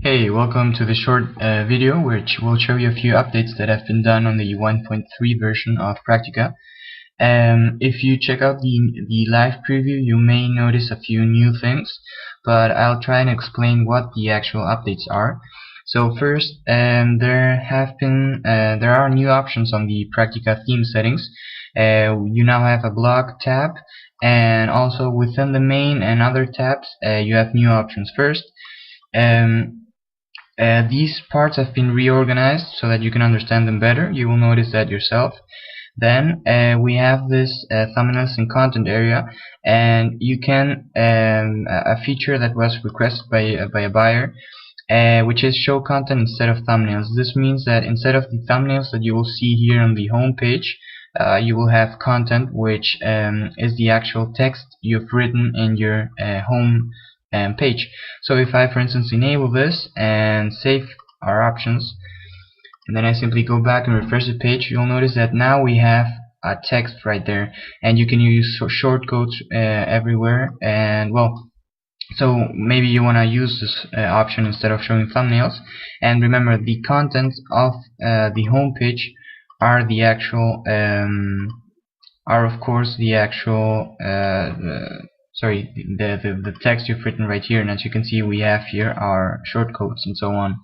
Hey, welcome to the short video which will show you a few updates that have been done on the 1.3 version of Practica. If you check out the live preview, you may notice a few new things, but I'll try and explain what the actual updates are. So first, there are new options on the Practica theme settings. You now have a blog tab, and also within the main and other tabs, you have new options. First, these parts have been reorganized so that you can understand them better. You will notice that yourself. Then we have this thumbnails and content area, and you can a feature that was requested by a buyer, which is show content instead of thumbnails. This means that instead of the thumbnails that you will see here on the home page, you will have content which is the actual text you've written in your home page. So if I, for instance, enable this and save our options, and then I simply go back and refresh the page, you'll notice that now we have a text right there, and you can use shortcodes everywhere. And well, so maybe you want to use this option instead of showing thumbnails. And remember, the contents of the home page are the actual of course the actual the text you've written right here. And as you can see, we have here our shortcodes and so on.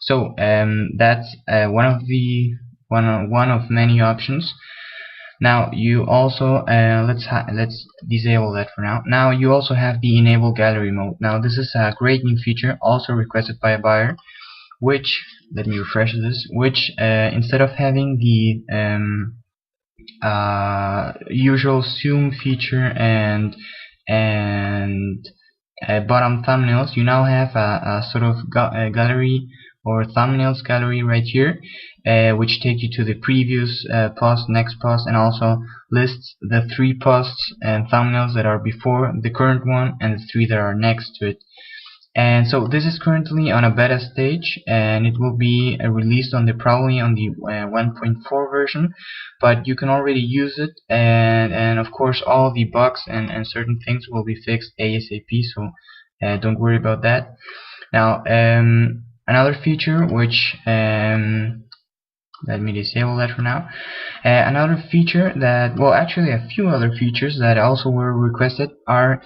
So that's one of many options. Now you also let's disable that for now. Now you also have the enable gallery mode. Now this is a great new feature, also requested by a buyer, which, let me refresh this, which instead of having the usual zoom feature and bottom thumbnails, you now have a sort of gallery or thumbnails gallery right here, which take you to the previous post, next post, and also lists the 3 posts and thumbnails that are before the current one and the 3 that are next to it. And so this is currently on a beta stage, and it will be released on probably on the 1.4 version, but you can already use it, and of course all the bugs and certain things will be fixed ASAP, so don't worry about that. Now another feature which let me disable that for now. Another feature that, well, actually a few other features that also were requested are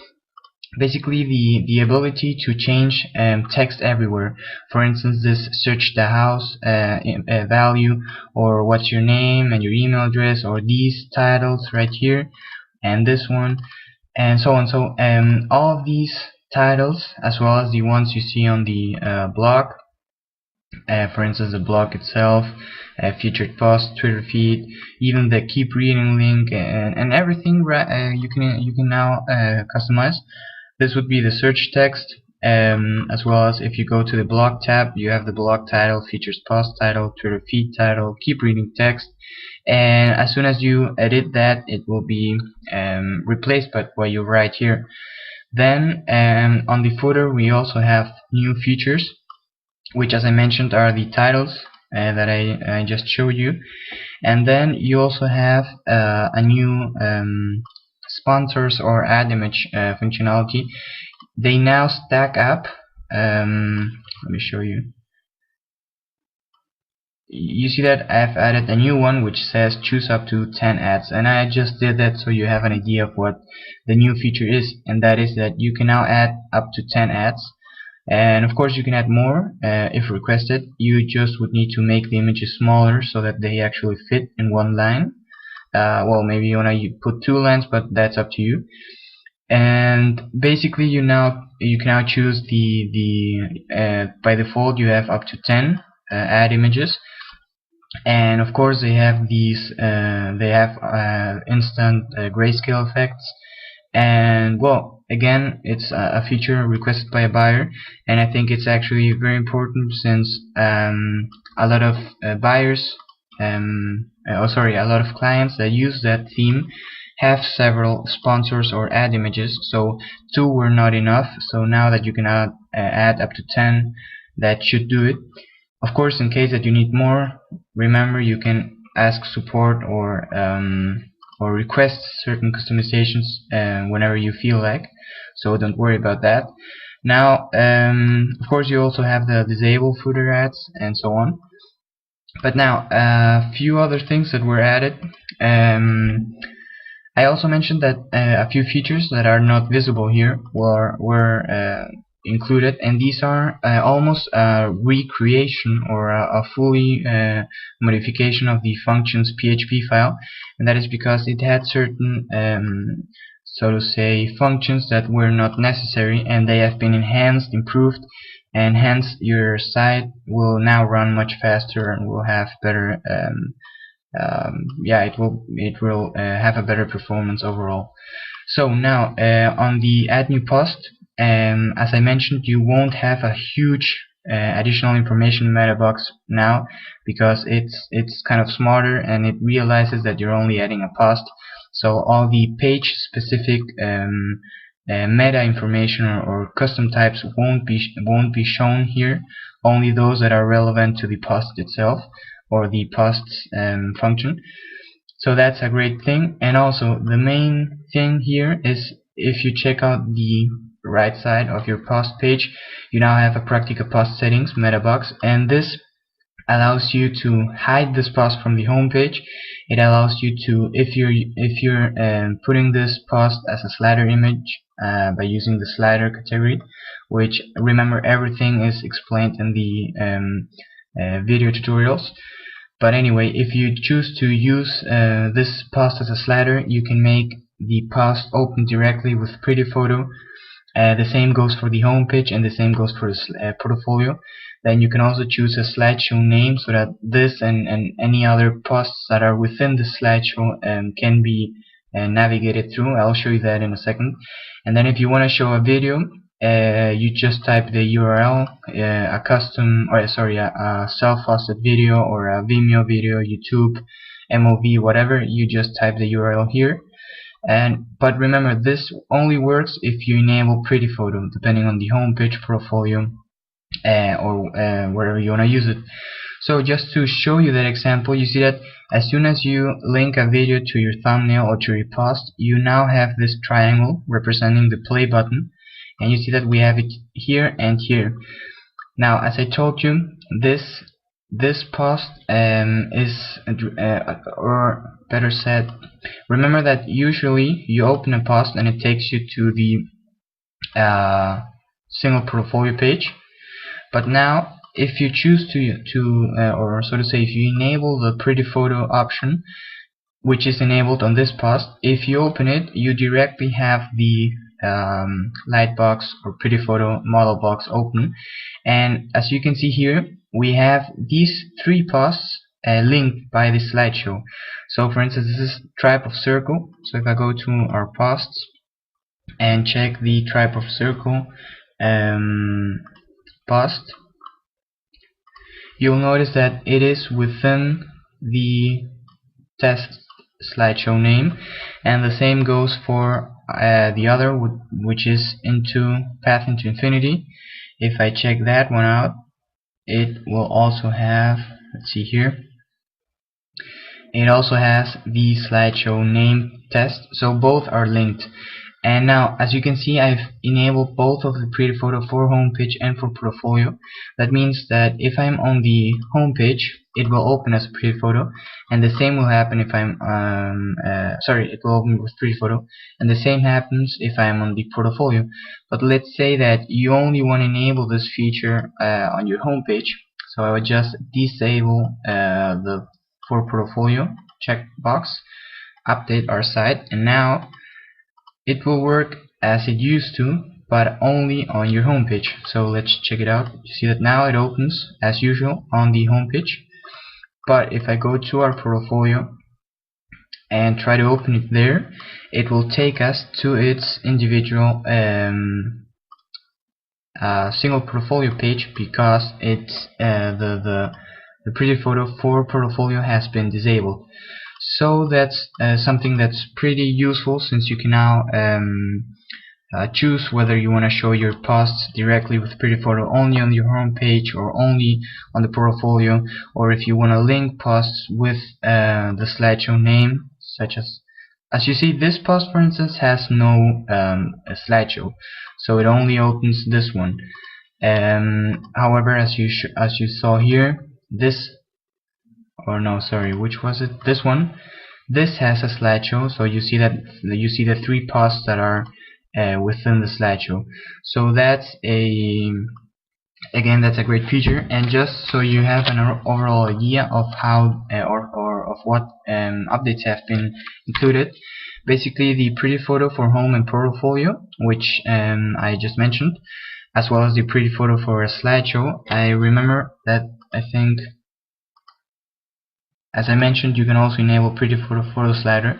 basically the ability to change text everywhere. For instance, this search the house value, or what's your name and your email address, or these titles right here and this one, and so on. So all of these titles, as well as the ones you see on the blog, for instance the blog itself, featured post, Twitter feed, even the keep reading link, and everything you can now customize. This would be the search text, as well as if you go to the blog tab, you have the blog title, features post title, Twitter feed title, keep reading text, and as soon as you edit that, it will be replaced by what you write here. Then on the footer we also have new features, which, as I mentioned, are the titles that I just showed you. And then you also have a new sponsors or add image functionality. They now stack up. Let me show you. You see that I've added a new one which says choose up to 10 ads, and I just did that so you have an idea of what the new feature is, and that is that you can now add up to 10 ads. And of course you can add more if requested. You just would need to make the images smaller so that they actually fit in one line. Well, maybe you want to put 2 lines, but that's up to you. And basically you can now choose the by default you have up to 10 ad images, and of course they have these instant grayscale effects. And well, again, it's a feature requested by a buyer, and I think it's actually very important, since a lot of buyers, a lot of clients that use that theme have several sponsors or ad images, so 2 were not enough. So now that you can add up to 10, that should do it. Of course, in case that you need more, remember you can ask support or request certain customizations whenever you feel like, so don't worry about that. Now, of course, you also have the disable footer ads and so on. But now, a few other things that were added. I also mentioned that a few features that are not visible here were included, and these are almost a recreation or a fully modification of the functions PHP file, and that is because it had certain so to say functions that were not necessary, and they have been enhanced, improved, and hence your site will now run much faster and will have better yeah, it will have a better performance overall. So now on the add new post, as I mentioned, you won't have a huge additional information meta box now, because it's kind of smarter and it realizes that you're only adding a post. So all the page specific meta information or custom types won't be shown here. Only those that are relevant to the post itself or the posts function. So that's a great thing. And also the main thing here is, if you check out the right side of your post page, you now have a Practica post settings meta box, and this allows you to hide this post from the home page. It allows you to, if you're putting this post as a slider image by using the slider category, which, remember, everything is explained in the video tutorials. But anyway, if you choose to use this post as a slider, you can make the post open directly with Pretty Photo. The same goes for the home page, and the same goes for the portfolio. Then you can also choose a slideshow name, so that this and any other posts that are within the slideshow can be navigated through. I'll show you that in a second. And then if you want to show a video, you just type the URL, a custom, or sorry, a self-hosted video or a Vimeo video, YouTube, MOV, whatever. You just type the URL here. But remember, this only works if you enable Pretty Photo, depending on the home page, portfolio, or wherever you want to use it. So just to show you that example, you see that as soon as you link a video to your thumbnail or to your post, you now have this triangle representing the play button, and you see that we have it here and here. Now, as I told you, this post is or better said, remember that usually you open a post and it takes you to the single portfolio page. But now, if you choose or so to say, if you enable the Pretty Photo option, which is enabled on this post, if you open it, you directly have the Lightbox or Pretty Photo model box open. And as you can see here, we have these three posts linked by the slideshow. So for instance, this is Tribe of Circle. So if I go to our posts and check the Tribe of Circle post, you'll notice that it is within the test slideshow name, and the same goes for the other, which is Path into Infinity. If I check that one out, it will also have, let's see here, it also has the slideshow name test, so both are linked. And now, as you can see, I've enabled both of the Pretty Photo for home page and for portfolio. That means that if I'm on the home page, it will open as a Pretty Photo, and the same will happen if I'm it will open with Pretty Photo, and the same happens if I'm on the portfolio. But let's say that you only want to enable this feature on your home page, so I would just disable the for portfolio checkbox, update our site, and now it will work as it used to, but only on your home page. So let's check it out. You see that now it opens as usual on the home page, but if I go to our portfolio and try to open it there, it will take us to its individual single portfolio page, because it's the Pretty Photo for portfolio has been disabled. So that's something that's pretty useful, since you can now choose whether you want to show your posts directly with Pretty Photo only on your home page or only on the portfolio, or if you want to link posts with the slideshow name, such as as you see, this post, for instance, has no a slideshow, so it only opens this one. However, as you saw here, this, or no, sorry, which was it? This one. This has a slideshow, so you see the 3 posts that are within the slideshow. So that's again, that's a great feature. And just so you have an overall idea of how or of what updates have been included, basically the pretty photo for home and portfolio, which I just mentioned, as well as the pretty photo for a slideshow. I remember that, I think, as I mentioned, you can also enable pretty photo slider.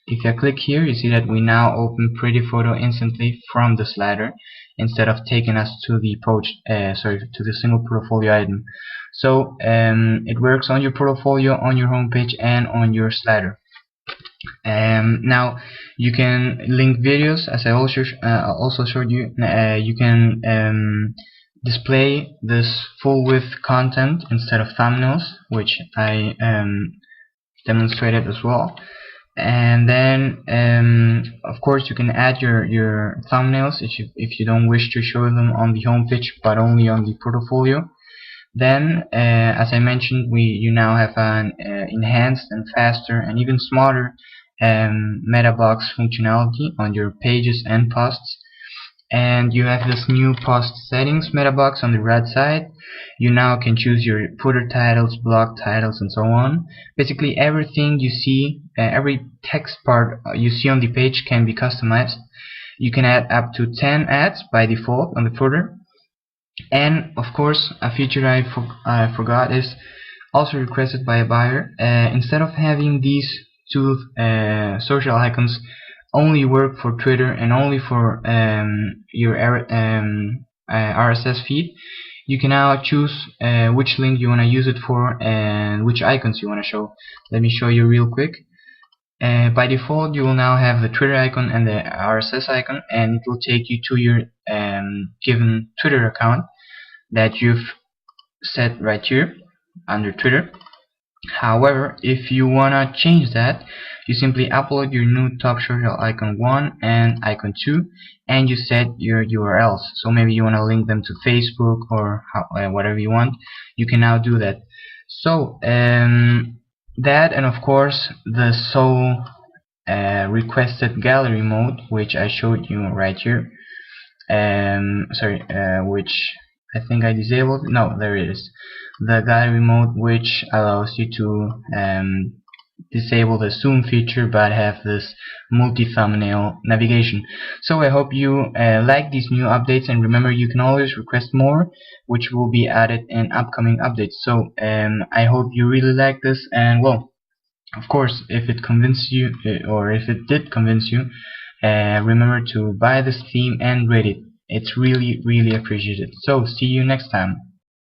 If I click here, you see that we now open pretty photo instantly from the slider, instead of taking us to the to the single portfolio item. So it works on your portfolio, on your homepage, and on your slider. Now you can link videos, as I also showed you. You can display this full width content instead of thumbnails, which I demonstrated as well. And then of course you can add your thumbnails if you don't wish to show them on the home page but only on the portfolio. Then as I mentioned, you now have an enhanced and faster and even smarter meta box functionality on your pages and posts. And you have this new post settings meta box on the right side. You now can choose your footer titles, blog titles, and so on. Basically everything you see, every text part you see on the page can be customized. You can add up to 10 ads by default on the footer. And of course, a feature I forgot is also requested by a buyer. Instead of having these 2 social icons only work for Twitter and only for your RSS feed, you can now choose which link you want to use it for and which icons you want to show. Let me show you real quick. By default, you will now have the Twitter icon and the RSS icon, and it will take you to your given Twitter account that you've set right here under Twitter. However, if you wanna change that, you simply upload your new top social icon 1 and icon 2, and you set your URLs. So maybe you wanna link them to Facebook or whatever you want. You can now do that. So that, and of course the requested gallery mode, which I showed you right here. Which I think I disabled. No, there it is. The gallery mode, which allows you to disable the zoom feature but have this multi-thumbnail navigation. So I hope you like these new updates, and remember, you can always request more, which will be added in upcoming updates. So I hope you really like this, and well, of course, if it convinced you, or if it did convince you, remember to buy this theme and rate it. It's really appreciated. So see you next time.